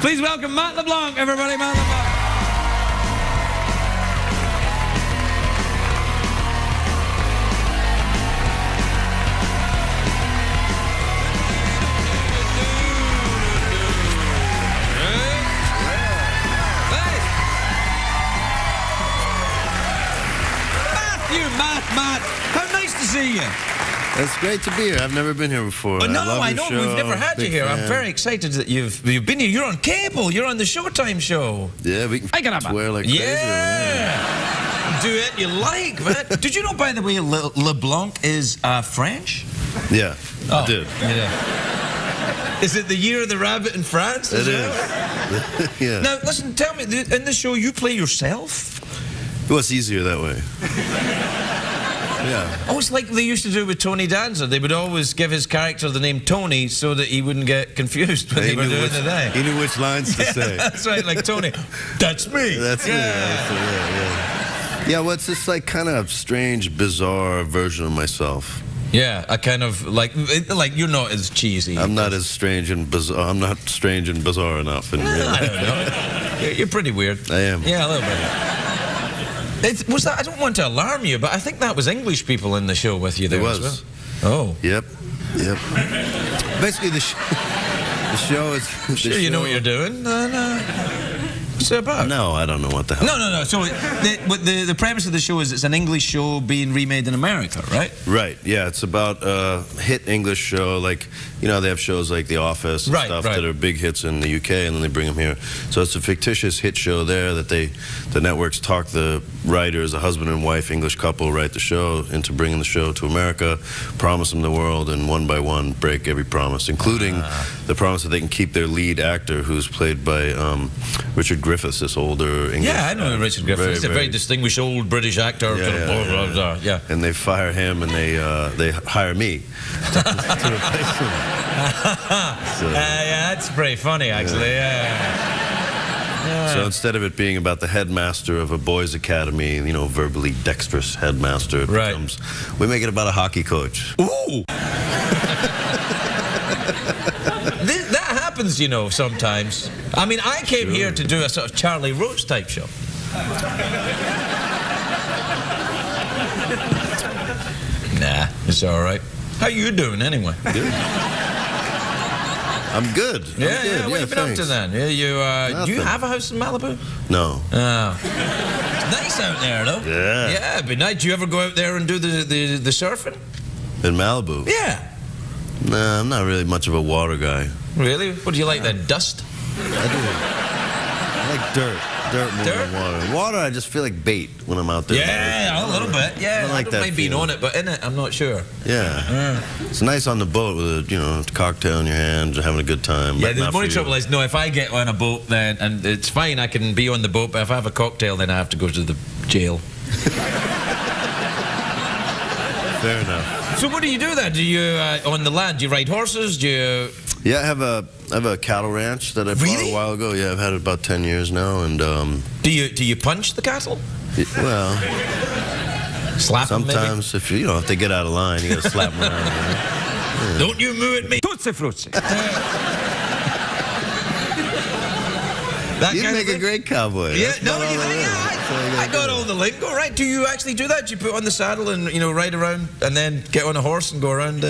Please welcome Matt Leblanc, everybody. Matt Leblanc. Matt, how nice to see you. It's great to be here. I've never been here before. Oh, no, I know. We've never had you here. Fan. I'm very excited that you've been here. You're on cable. You're on the Showtime show. Yeah, we can swear like crazy. Yeah. Do it you like, man. Did you know, by the way, Leblanc is French? Yeah, oh, I did. Yeah. Is it the year of the rabbit in France? It is. Yeah. Now, listen, tell me, in the show, you play yourself? Well, it's easier that way. Yeah. Oh, it's like they used to do with Tony Danza. They would always give his character the name Tony so that he wouldn't get confused when they were doing the day. He knew which lines to say. That's right, like Tony. That's me. That's me. Yeah, well, it's this like kind of strange, bizarre version of myself. Yeah, a kind of like you're not as cheesy. I'm not as strange and bizarre. I'm not strange and bizarre enough in real life. I don't know. You're pretty weird. I am. Yeah, a little bit. Was that? I don't want to alarm you, but I think that was English people in the show with you there. It was. As well. Oh. Yep. Basically, the show is. Sure, you know what you're doing. What's it about? No, I don't know what the hell. No. So the premise of the show is it's an English show being remade in America, right? Right. Yeah, it's about a hit English show. Like, you know, they have shows like The Office and stuff that are big hits in the UK, and then they bring them here. So it's a fictitious hit show there that the networks talk the writers, a husband and wife English couple, write the show into bringing the show to America, promise them the world, and one by one break every promise, including the promise that they can keep their lead actor, who's played by Richard Griffiths, this older English. Yeah, I know Richard Griffiths. He's a very distinguished old British actor. Yeah. And they fire him, and they hire me to replace him. Yeah, that's pretty funny, actually. Yeah. So instead of it being about the headmaster of a boys' academy, you know, verbally dexterous headmaster, it becomes, we make it about a hockey coach. Ooh! That happens, you know, sometimes. I mean, I came here to do a sort of Charlie Roach type show. Nah, it's all right. How you doing, anyway? Good. I'm good. Yeah, what have you been up to then? Yeah, do you have a house in Malibu? No. Oh. It's nice out there, though. Yeah. Yeah, it'd be nice. Do you ever go out there and do the surfing? In Malibu? Yeah. Nah, I'm not really much of a water guy. Really? What do you like, that dust? I do. I like dirt. Dirt more than water. Water, I just feel like bait when I'm out there. Yeah, a little bit. Yeah, I don't mind being on it, but in it, I'm not sure. Yeah. It's nice on the boat with a, you know, cocktail in your hand, having a good time. Yeah, the only trouble is, no, if I get on a boat, then, and it's fine, I can be on the boat, but if I have a cocktail, then I have to go to the jail. Fair enough. So what do you do then? Do you, on the land, do you ride horses? Do you... Yeah, I have a cattle ranch that I bought a while ago. Yeah, I've had it about 10 years now, and do you punch the cattle? Well, slap sometimes them, if if they get out of line, you gotta slap them around. Yeah. Don't you moo at me. Tutsi frutsi. You'd make a great cowboy. Yeah, no, you think? Yeah, I got all the lingo, right? Do you actually do that? Do you put on the saddle and, you know, ride around and then get on a horse and go around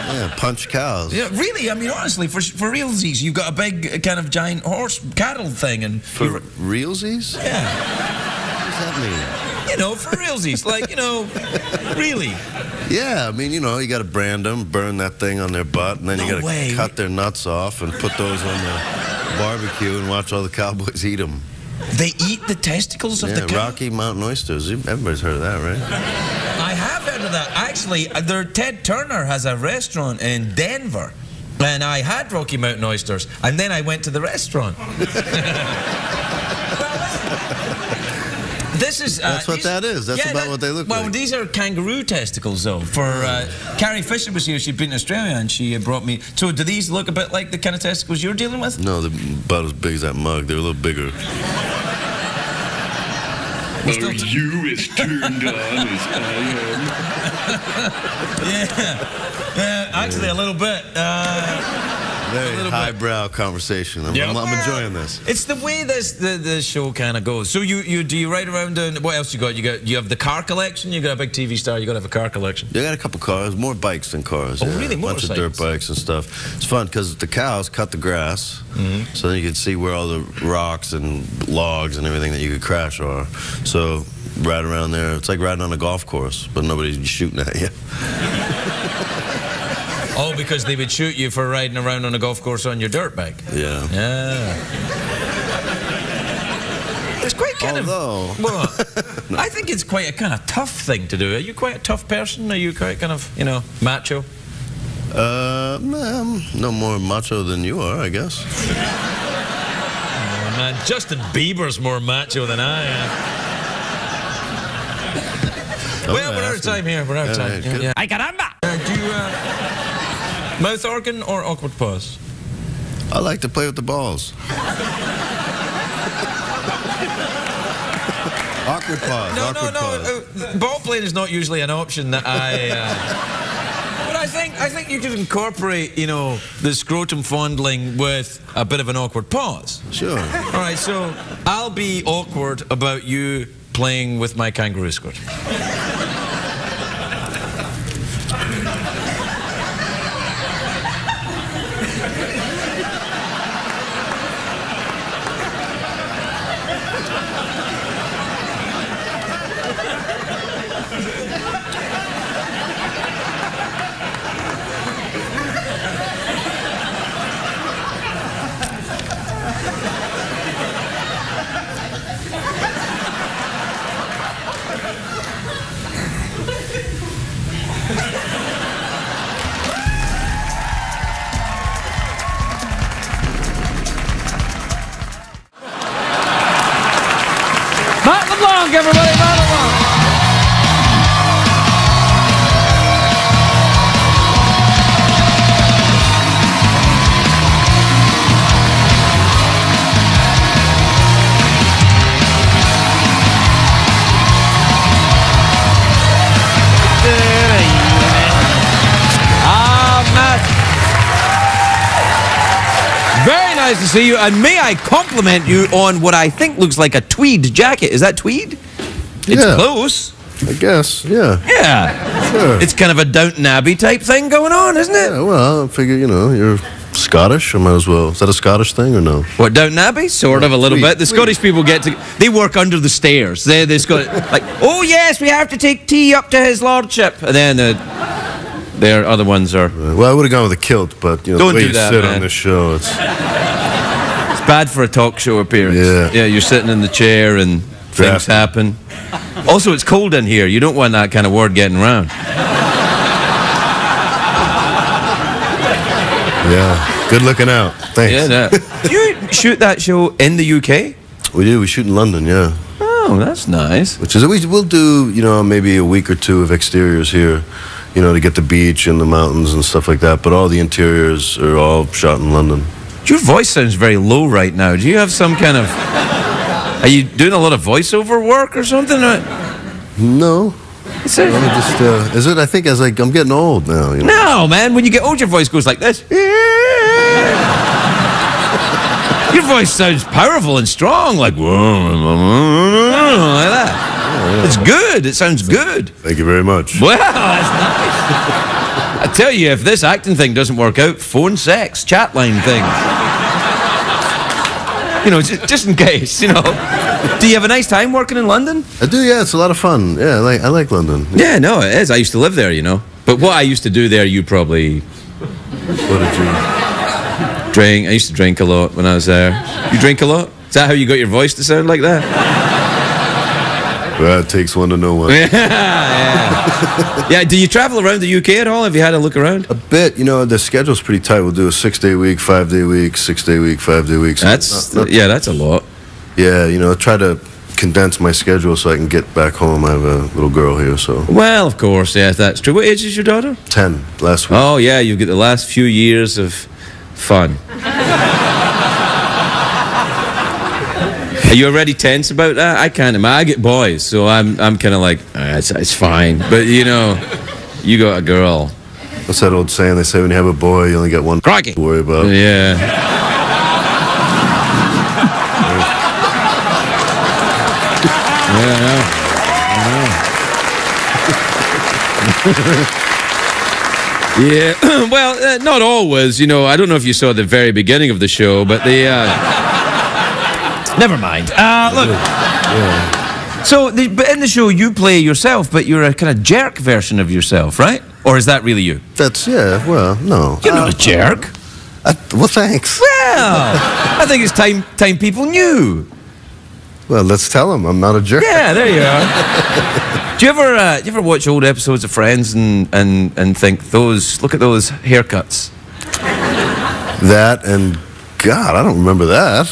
Yeah, punch cows. Yeah, really, I mean, honestly, for realsies, you've got a big kind of giant horse cattle thing. And for realsies? Yeah. What does that mean? You know, for realsies, like, you know, really. Yeah, I mean, you know, you got to brand them, burn that thing on their butt, and then you got to cut their nuts off and put those on the barbecue and watch all the cowboys eat them. They eat the testicles of the cow? Rocky Mountain oysters. Everybody's heard of that, right? I have heard of that. Actually, Ted Turner has a restaurant in Denver, and I had Rocky Mountain oysters, and then I went to the restaurant. This is... That's what that is. That's about what they look like. Well, these are kangaroo testicles, though. For Carrie Fisher was here. She'd been in Australia, and she brought me... So do these look a bit like the kind of testicles you're dealing with? No, they're about as big as that mug. They're a little bigger. Are you as turned on as I am? Yeah. Actually, a little bit. Very highbrow conversation. I'm enjoying this. It's the way the show kind of goes. So do you ride around and what else you got? You have the car collection. You got a big TV star. You got to have a car collection. Yeah, I got a couple cars, more bikes than cars. Oh, really? A bunch of dirt bikes and stuff. It's fun because the cows cut the grass, so then you can see where all the rocks and logs and everything that you could crash are. So ride around there. It's like riding on a golf course, but nobody's shooting at you. Oh, because they would shoot you for riding around on a golf course on your dirt bike. Yeah. Yeah. It's quite kind of... Well, no. I think it's quite a kind of tough thing to do. Are you quite a tough person? Are you quite kind of, you know, macho? I'm no more macho than you are, I guess. Oh, man, Justin Bieber's more macho than I am. Well, we're out of time here. We're out of time. Yeah. Ay, caramba! Do you... mouth organ or awkward pause? I like to play with the balls. Awkward pause. No, awkward pause. Ball playing is not usually an option that I. But I think you could incorporate, you know, the scrotum fondling with a bit of an awkward pause. Sure. All right, so I'll be awkward about you playing with my kangaroo skirt. Matt Leblanc, everybody, Matt Leblanc. Matt. Very nice to see you, and may I compliment you on what I think looks like a tweed jacket. Is that tweed? It's close. I guess, yeah. Yeah. Sure. It's kind of a Downton Abbey type thing going on, isn't it? Yeah, well, I figure, you know, you're Scottish. I might as well. Is that a Scottish thing or no? What, Downton Abbey? Sort of, a little bit. The Scottish people they work under the stairs. They like, oh yes, we have to take tea up to his lordship. And then their other ones are... Well, I would have gone with a kilt, but, you know, Don't the way do you that, sit man. on this show, it's bad for a talk show appearance. Yeah. Yeah, you're sitting in the chair and things happen. Also, it's cold in here. You don't want that kind of word getting around. Yeah, good looking out. Thanks. Yeah, do you shoot that show in the UK? We do. We shoot in London, yeah. Oh, that's nice. Which is, we'll do, you know, maybe a week or two of exteriors here, you know, to get the beach and the mountains and stuff like that. But all the interiors are all shot in London. Your voice sounds very low right now. Do you have some kind of... Are you doing a lot of voiceover work or something? No. Is it? Is it? I think as I'm getting old now. You know? No, man. When you get old, your voice goes like this. Your voice sounds powerful and strong, like that. Yeah. It's good. It sounds good. Thank you very much. Well, that's nice. I tell you, if this acting thing doesn't work out, phone sex, chat line thing. You know, just in case, you know. Do you have a nice time working in London? I do, yeah. It's a lot of fun. Yeah, I like London. Yeah, no, it is. I used to live there, you know. But what I used to do there, you probably... What did you... Drink. I used to drink a lot when I was there. You drink a lot? Is that how you got your voice to sound like that? Well, it takes one to know one. Yeah, do you travel around the UK at all? Have you had a look around? A bit. You know, the schedule's pretty tight. We'll do a 6-day week, 5-day week, 6-day week, 5-day week. So that's a lot. Yeah, you know, I try to condense my schedule so I can get back home. I have a little girl here, so... Well, of course, yes, that's true. What age is your daughter? 10, last week. Oh, yeah, you get the last few years of fun. Are you already tense about that? I can't imagine. I get boys, so I'm kind of like, it's fine. But, you know, you got a girl. What's that old saying? They say when you have a boy, you only got one Crikey. to worry about. Yeah. Yeah, well, not always, you know. I don't know if you saw the very beginning of the show, but the... Never mind. Look. Yeah. So, but in the show, you play yourself, but you're a kind of jerk version of yourself, right? Or is that really you? That's, yeah, well, no. You're not a jerk. Well, thanks. Well, I think it's time people knew. Well, let's tell them I'm not a jerk. Yeah, there you are. Do you ever watch old episodes of Friends and think, look at those haircuts? That and, God, I don't remember that.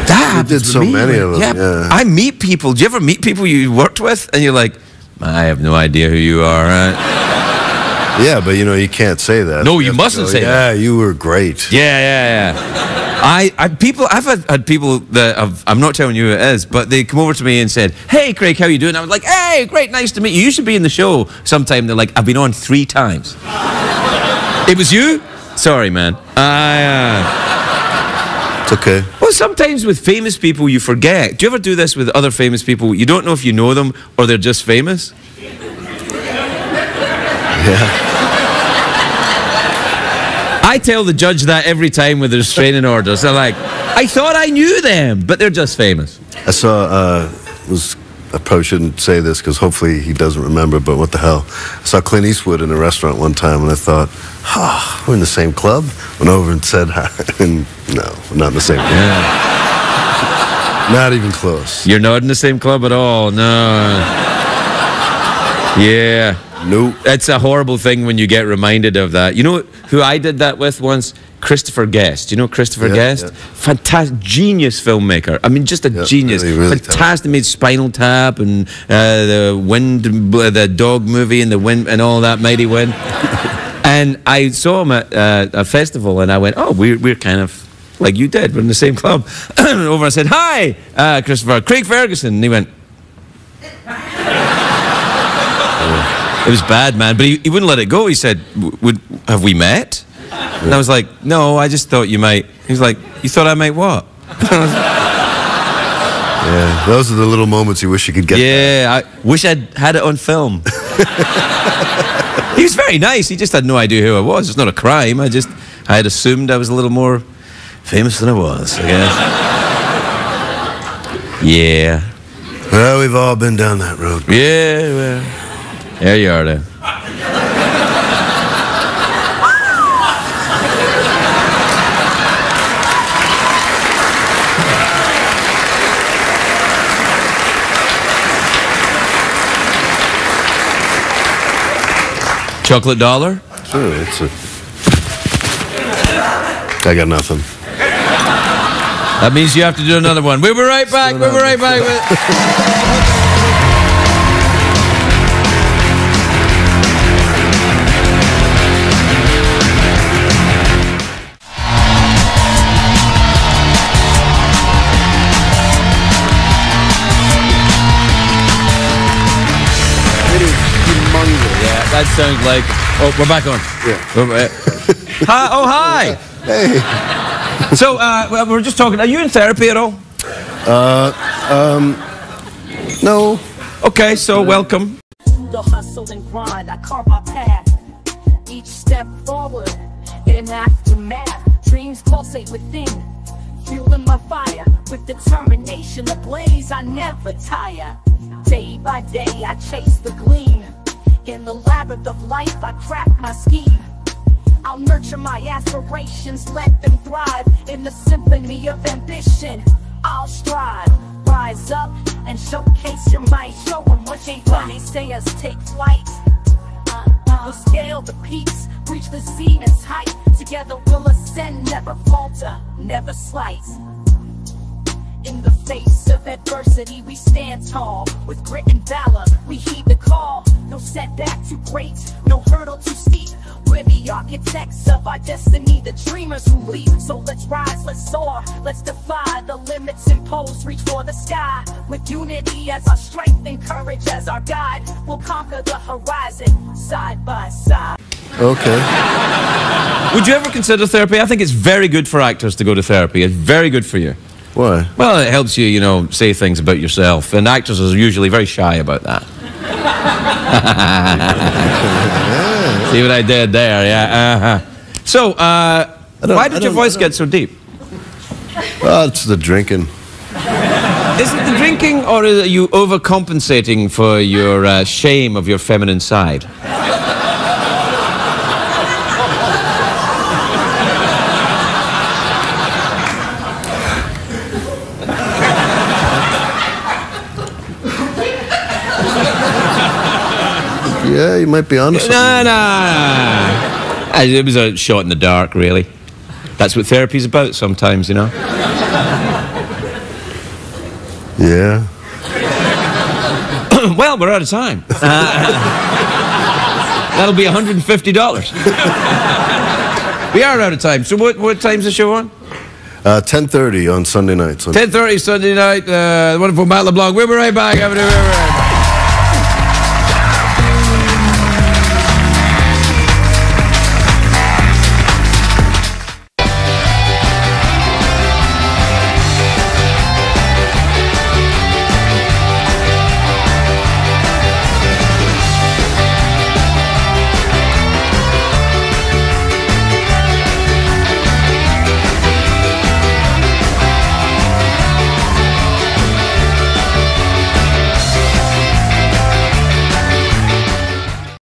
That did so many of them. Yeah. I meet people. Do you ever meet people you worked with and you're like, I have no idea who you are, right? Yeah, but you know, you can't say that. No, you mustn't say that. Yeah, you were great. Yeah. I've had people that I'm not telling you who it is, but they come over to me and said, "Hey, Craig, how you doing?" I was like, "Hey, great, nice to meet you. You should be in the show sometime." They're like, "I've been on 3 times." It was you? Sorry, man. It's okay. Well, sometimes with famous people you forget. Do you ever do this with other famous people? You don't know if you know them or they're just famous? Yeah. I tell the judge that every time with the restraining orders. They're like, I thought I knew them, but they're just famous. I saw, I probably shouldn't say this because hopefully he doesn't remember, but what the hell. I saw Clint Eastwood in a restaurant one time and I thought, we're in the same club? Went over and said hi, and no, we're not in the same club. Yeah. Not even close. You're not in the same club at all, no. Yeah. Nope. That's a horrible thing when you get reminded of that. You know who I did that with once? Christopher Guest. You know Christopher Guest? Yeah. Fantastic, genius filmmaker. I mean, just a genius. Really fantastic. Made Spinal Tap and the dog movie and the wind and all that mighty wind. And I saw him at a festival, and I went, "Oh, we're kind of like you did. We're in the same club." Over, I said, "Hi, Christopher, Craig Ferguson," and he went. It was bad, man, but he wouldn't let it go. He said, "Have we met?" And I was like, "No, I just thought you might." He was like, "You thought I might what?" Yeah, those are the little moments you wish you could get. Yeah, I wish I'd had it on film. He was very nice. He just had no idea who I was. It's not a crime. I had assumed I was a little more famous than I was, I guess. Yeah. Well, we've all been down that road. Yeah, well. There you are, then. Chocolate dollar? Sure, I got nothing. That means you have to do another one. We'll be right back. We'll be right back. That sounds like... Oh, we're back on. Yeah. Hi. Oh, hi. Hey. So, well, we're just talking... Are you in therapy at all? No. Okay, so welcome. The hustle and grind, I carve my path. Each step forward, in aftermath. Dreams pulsate within, fueling my fire. With determination ablaze, I never tire. Day by day, I chase the gleam. In the labyrinth of life, I craft my scheme. I'll nurture my aspirations, let them thrive. In the symphony of ambition, I'll strive. Rise up and showcase your might. Show them what they want. They say us take flight. We'll scale the peaks, reach the zenith's height. Together we'll ascend, never falter, never slight. In the face of adversity, we stand tall. With grit and valor, we heed the call. No setback too great, no hurdle too steep. We're the architects of our destiny, the dreamers who leap. So let's rise, let's soar, let's defy the limits imposed. Reach for the sky, with unity as our strength and courage as our guide. We'll conquer the horizon, side by side. Okay. Would you ever consider therapy? I think it's very good for actors to go to therapy. It's very good for you. Why? Well, it helps you, you know, say things about yourself. And actors are usually very shy about that. See what I did there? Yeah. So, why did your voice get so deep? Well, it's the drinking. Is it the drinking, or are you overcompensating for your shame of your feminine side? Yeah, you might be honest. No. It was a shot in the dark, really. That's what therapy's about sometimes, you know. Yeah. Well, we're out of time. That'll be $150. We are out of time. So what time's the show on? 10:30 on Sunday nights. 10:30 Sunday night. The wonderful Matt LeBlanc. We'll be right back.